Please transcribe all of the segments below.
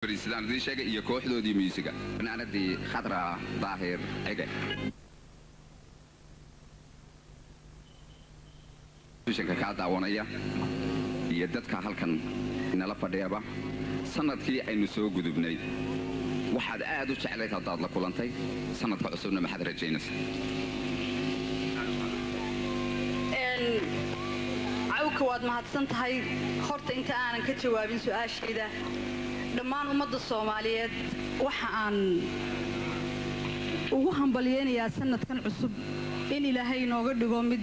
بريسلان دي شيء يكوح له دي ميوزيكا أنا دي خضرة ظاهر أجا شيء كذا ونايا يدت كهالكن إن الله فديابا سنة كي أي نسوق دبني واحد قاعد وشعله تضاد لكولانتي سنة كأسرنا ما حد رجينس عوك واد ما هتصنت هاي خرط أنت أنا كتجوابين سؤال شيء dhammaan ummadda Soomaaliyeed waxa aan ugu hambalyeeyaa sanadkan cusub in Ilaahay nooga dhigo mid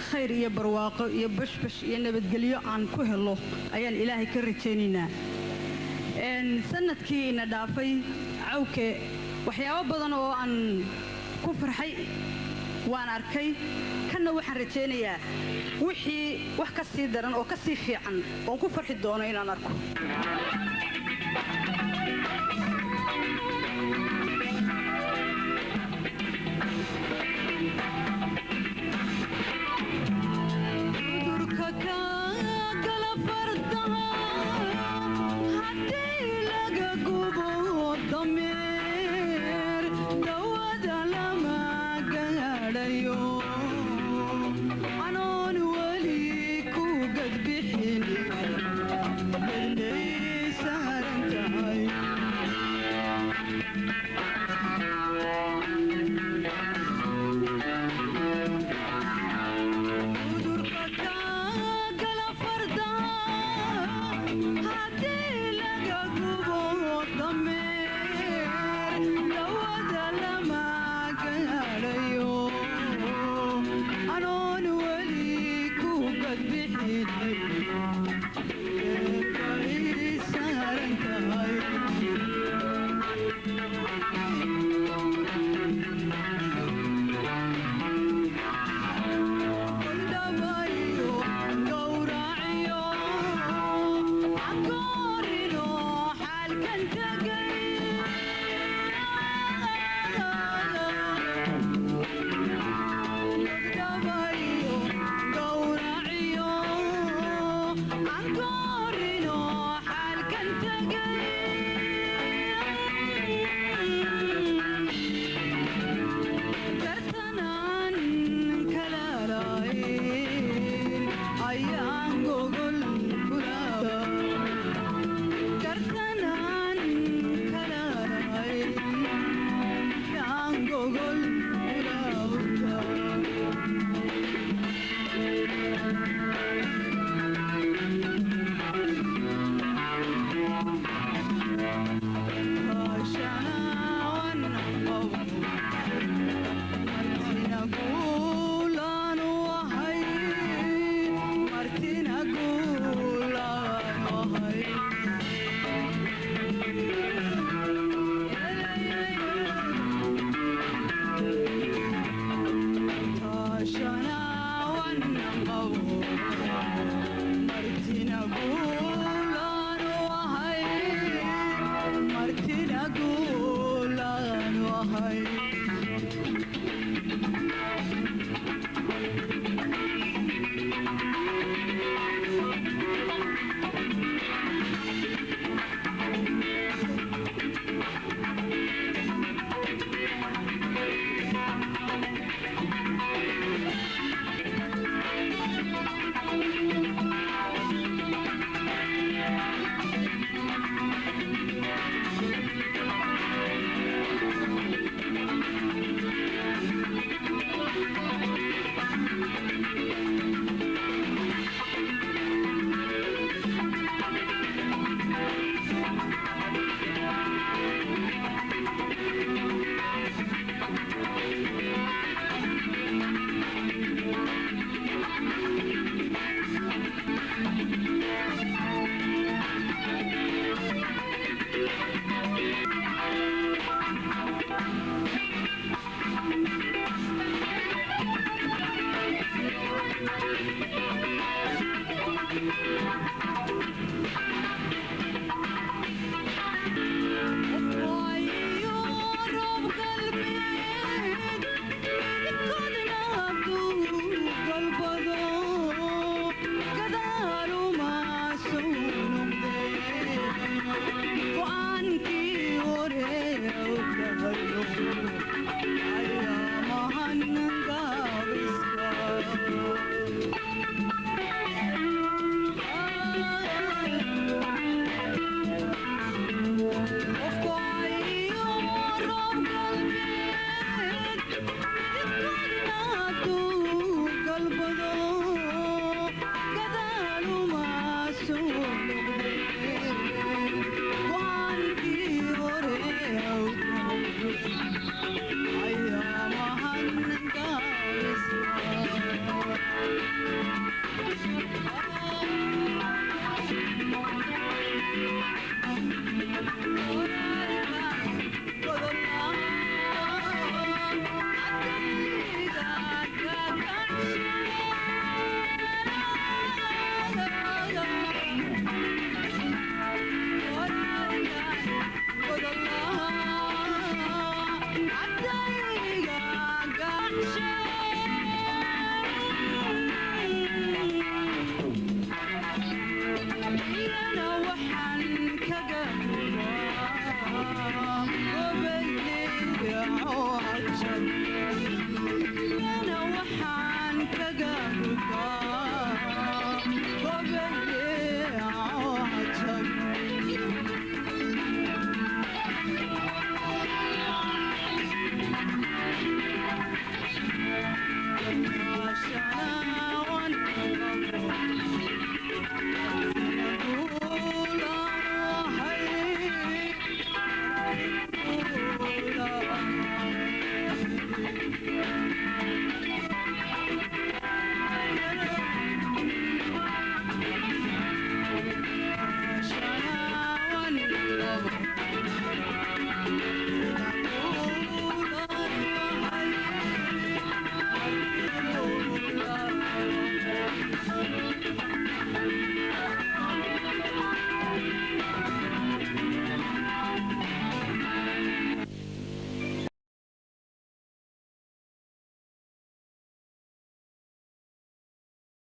khayr iyo barwaaqo iyo bashbash iyo nabadgelyo aan ku helo ayaan Ilaahay ka rajaynaynaa sanadkii ina dhaafay cawke waxyaabo badan oo aan ku farxay waan arkay kana waxaan rajaynayaa wixii wax ka sii daran oo ka sii fiican oo ku farxi doono inaan arko